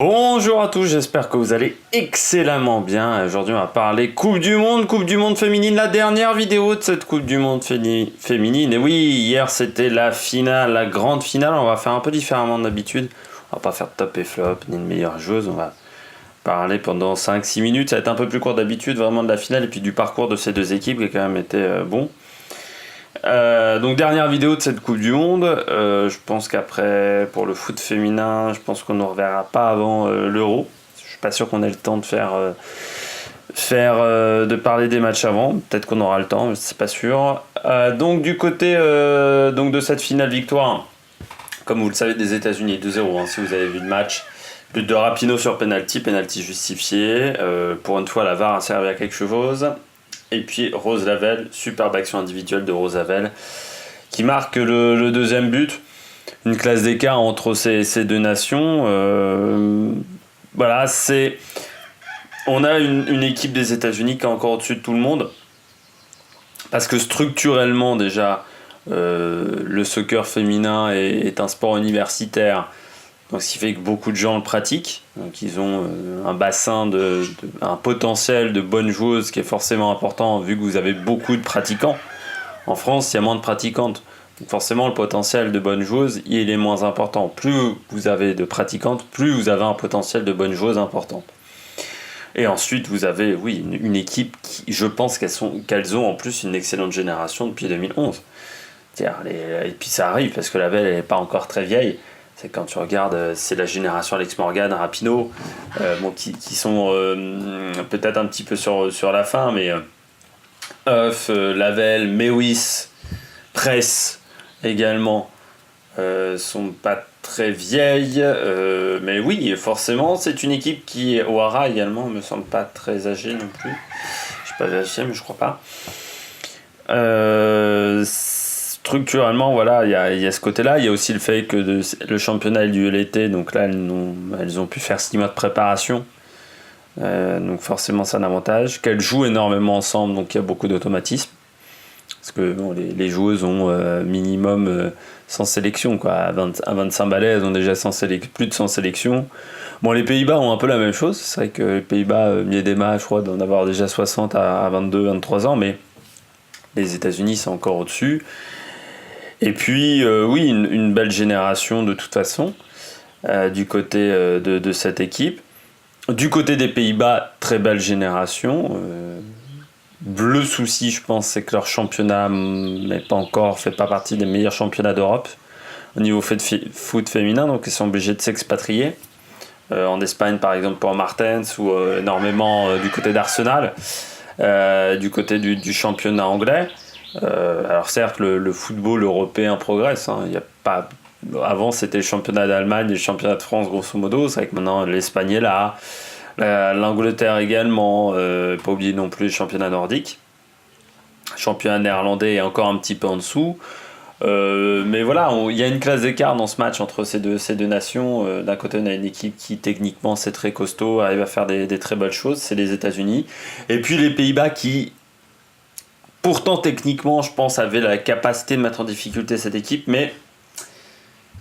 Bonjour à tous, j'espère que vous allez excellemment bien. Aujourd'hui, on va parler Coupe du Monde féminine, la dernière vidéo de cette Coupe du Monde féminine. Et oui, hier c'était la finale, la grande finale. On va faire un peu différemment d'habitude. On va pas faire de top et flop ni de meilleure joueuse. On va parler pendant 5-6 minutes. Ça va être un peu plus court d'habitude, vraiment de la finale et puis du parcours de ces deux équipes qui a quand même été bon. Donc dernière vidéo de cette Coupe du Monde. Je pense qu'après, pour le foot féminin, je pense qu'on ne reverra pas avant l'Euro. Je suis pas sûr qu'on ait le temps de de parler des matchs avant. Peut-être qu'on aura le temps, mais c'est pas sûr. Donc du côté donc de cette finale victoire, comme vous le savez, des États-Unis 2-0. Si vous avez vu le match, but de Rapinoe sur penalty justifié. Pour une fois, la VAR a servi à quelque chose. Et puis Rose Lavelle, superbe action individuelle de Rose Lavelle, qui marque le deuxième but. Une classe d'écart entre ces deux nations. Voilà, on a une équipe des États-Unis qui est encore au-dessus de tout le monde. Parce que structurellement, déjà, le soccer féminin est un sport universitaire. Donc, ce qui fait que beaucoup de gens le pratiquent. Donc, ils ont un bassin, un potentiel de bonnes joueuses qui est forcément important vu que vous avez beaucoup de pratiquants. En France, il y a moins de pratiquantes. Donc, forcément, le potentiel de bonnes joueuses, il est moins important. Plus vous avez de pratiquantes, plus vous avez un potentiel de bonnes joueuses important. Et ensuite, vous avez, oui, une équipe qui, je pense qu'elles ont en plus une excellente génération depuis 2011. Et puis ça arrive parce que la Belle, elle n'est pas encore très vieille. C'est quand tu regardes, c'est la génération Alex Morgan, Rapinoe, qui sont peut-être un petit peu sur la fin, mais Lavelle, Mewis, Press également sont pas très vieilles. Mais oui, forcément, c'est une équipe qui, O'Hara également, me semble pas très âgée non plus. Je n'ai pas vérifié, mais je crois pas. Structurellement, voilà, il y a ce côté-là. Il y a aussi le fait que le championnat a eu lieu l'été, donc là, elles ont pu faire 6 mois de préparation. Donc forcément, c'est un avantage. Qu'elles jouent énormément ensemble, donc il y a beaucoup d'automatisme. Parce que bon, les joueuses ont minimum 100 sélections. Quoi. À 25 balais, elles ont déjà plus de 100 sélections. Bon, les Pays-Bas ont un peu la même chose. C'est vrai que les Pays-Bas, Miedema, je crois, d'en avoir déjà 60 à 22-23 ans, mais les États-Unis sont encore au-dessus. Et puis, oui, une belle génération de toute façon, du côté de cette équipe. Du côté des Pays-Bas, très belle génération. Le souci, je pense, c'est que leur championnat fait pas partie des meilleurs championnats d'Europe au niveau foot féminin, donc ils sont obligés de s'expatrier. En Espagne, par exemple, pour Martens, ou énormément du côté d'Arsenal, du côté du championnat anglais. Alors certes, le football européen progresse. Il y a pas... Avant, c'était le championnat d'Allemagne et le championnat de France, grosso modo. C'est vrai que maintenant, l'Espagne est là. L'Angleterre également. Pas oublier non plus le championnat nordique. Le championnat néerlandais est encore un petit peu en dessous. Mais voilà, il y a une classe d'écart dans ce match entre ces deux nations. D'un côté, on a une équipe qui, techniquement, c'est très costaud, arrive à faire des très belles choses. C'est les États-Unis. Et puis les Pays-Bas qui... Pourtant, techniquement, je pense, avait la capacité de mettre en difficulté cette équipe, mais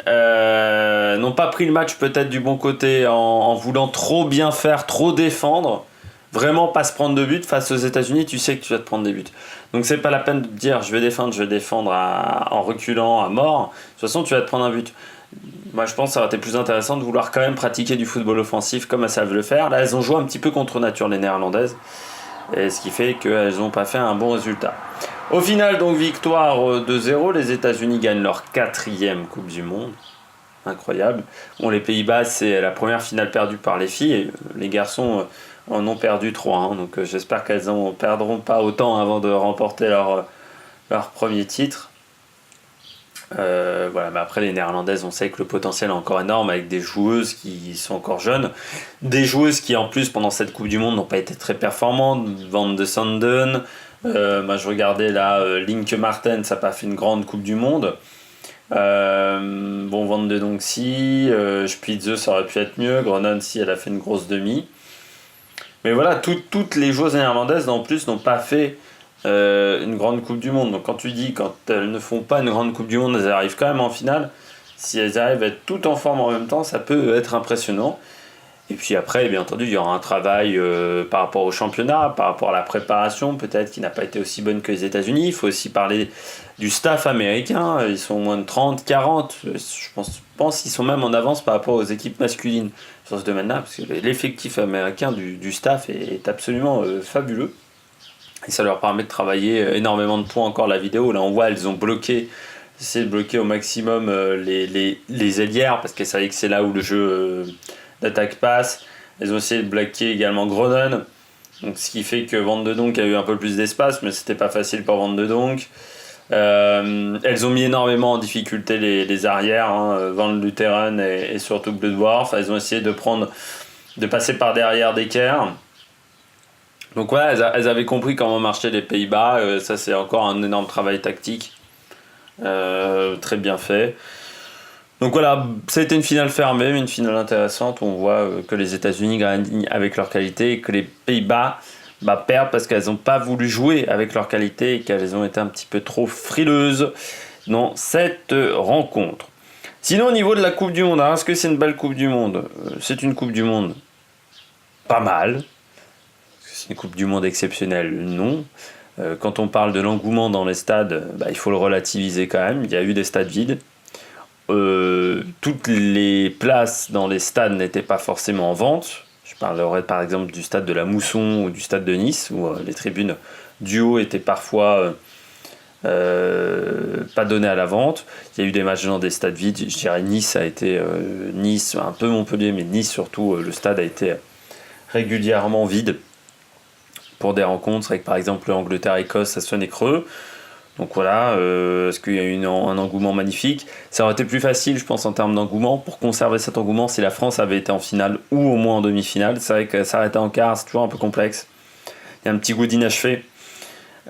n'ont pas pris le match peut-être du bon côté en voulant trop bien faire, trop défendre. Vraiment pas se prendre de but face aux États-Unis, tu sais que tu vas te prendre des buts. Donc c'est pas la peine de te dire je vais défendre en reculant à mort. De toute façon, tu vas te prendre un but. Moi, je pense que ça aurait été plus intéressant de vouloir quand même pratiquer du football offensif comme elles savent le faire. Là, elles ont joué un petit peu contre nature, les Néerlandaises. Et ce qui fait qu'elles n'ont pas fait un bon résultat. Au final, donc, victoire 2-0. Les États-Unis gagnent leur 4e Coupe du Monde. Incroyable. Bon, les Pays-Bas, c'est la première finale perdue par les filles. Et les garçons en ont perdu 3. Donc j'espère qu'elles ne perdront pas autant avant de remporter leur premier titre. Voilà, mais après les Néerlandaises, on sait que le potentiel est encore énorme avec des joueuses qui sont encore jeunes, des joueuses qui en plus pendant cette Coupe du Monde n'ont pas été très performantes. Van de Sanden, moi je regardais là, Linke Martens, ça n'a pas fait une grande Coupe du Monde. Van de Donxy, Spitze, ça aurait pu être mieux. Gronen, si elle a fait une grosse demi. Mais voilà, toutes les joueuses néerlandaises en plus n'ont pas fait une grande Coupe du Monde. Donc quand elles ne font pas une grande Coupe du Monde, elles arrivent quand même en finale. Si elles arrivent à être toutes en forme en même temps, ça peut être impressionnant. Et puis après, bien entendu, il y aura un travail par rapport au championnat, par rapport à la préparation, peut-être qui n'a pas été aussi bonne que les États-Unis. Il faut aussi parler du staff américain. Ils sont au moins de 30, 40. Je pense qu'ils sont même en avance par rapport aux équipes masculines sur ce domaine-là, parce que l'effectif américain du staff est absolument fabuleux. Et ça leur permet de travailler énormément de points encore. La vidéo, là, on voit, elles ont bloqué, essayé de bloquer au maximum les ailières, parce qu'elles savaient que c'est là où le jeu d'attaque passe. Elles ont essayé de bloquer également Gronen. Donc, ce qui fait que Van de Donk a eu un peu plus d'espace, mais c'était pas facile pour Van de Donk. Elles ont mis énormément en difficulté les arrières, hein, Van Lutheren et surtout Blue Dwarf. Elles ont essayé de passer par derrière d'Ecker. Donc voilà, elles avaient compris comment marchaient les Pays-Bas. Ça, c'est encore un énorme travail tactique. Très bien fait. Donc voilà, ça a été une finale fermée, mais une finale intéressante où on voit que les États-Unis gagnent avec leur qualité et que les Pays-Bas perdent parce qu'elles n'ont pas voulu jouer avec leur qualité et qu'elles ont été un petit peu trop frileuses dans cette rencontre. Sinon, au niveau de la Coupe du Monde, est-ce que c'est une belle Coupe du Monde ? C'est une Coupe du Monde pas mal. C'est une Coupe du Monde exceptionnelle, non. Quand on parle de l'engouement dans les stades, il faut le relativiser quand même. Il y a eu des stades vides. Toutes les places dans les stades n'étaient pas forcément en vente. Je parlerai par exemple du stade de la Mousson ou du stade de Nice, où les tribunes du haut étaient parfois pas données à la vente. Il y a eu des matchs dans des stades vides. Je dirais Nice a été Nice, un peu Montpellier, mais Nice surtout, le stade a été régulièrement vide pour des rencontres avec par exemple Angleterre-Écosse, ça sonnait creux. Donc voilà, est-ce qu'il y a eu un engouement magnifique ? Ça aurait été plus facile, je pense, en termes d'engouement. Pour conserver cet engouement, si la France avait été en finale ou au moins en demi-finale. C'est vrai que s'arrêter en quart, c'est toujours un peu complexe. Il y a un petit goût d'inachevé.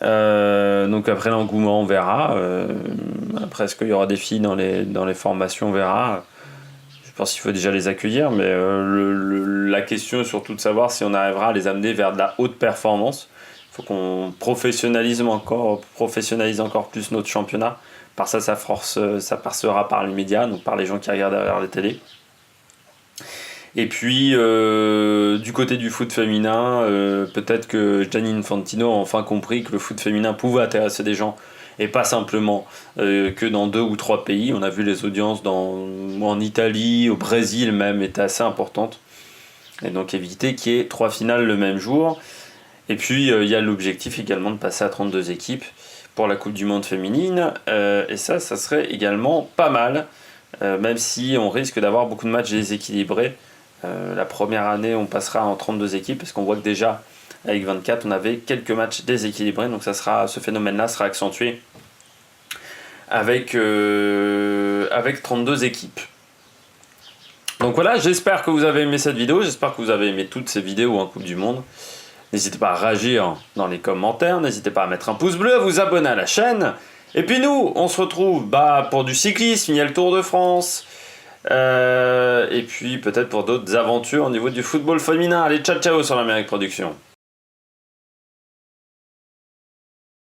Donc après l'engouement, on verra. Après, est-ce qu'il y aura des filles dans les formations ? On verra. Je pense qu'il faut déjà les accueillir. Mais la question est surtout de savoir si on arrivera à les amener vers de la haute performance. Il faut qu'on professionnalise encore plus notre championnat. Par ça, ça passera par les médias, donc par les gens qui regardent derrière les télés. Et puis, du côté du foot féminin, peut-être que Gianni Infantino a enfin compris que le foot féminin pouvait intéresser des gens, et pas simplement que dans 2 ou 3 pays. On a vu les audiences en Italie, au Brésil même, étaient assez importantes. Et donc éviter qu'il y ait 3 finales le même jour. Et puis, il y a l'objectif également de passer à 32 équipes pour la Coupe du Monde féminine. Et ça serait également pas mal, même si on risque d'avoir beaucoup de matchs déséquilibrés. La première année, on passera en 32 équipes, parce qu'on voit que déjà, avec 24, on avait quelques matchs déséquilibrés. Donc ce phénomène-là sera accentué avec 32 équipes. Donc voilà, j'espère que vous avez aimé cette vidéo. J'espère que vous avez aimé toutes ces vidéos en Coupe du Monde. N'hésitez pas à réagir dans les commentaires, n'hésitez pas à mettre un pouce bleu, à vous abonner à la chaîne. Et puis nous, on se retrouve pour du cyclisme, il y a le Tour de France. Et puis peut-être pour d'autres aventures au niveau du football féminin. Allez, ciao ciao sur l'Amérique Production.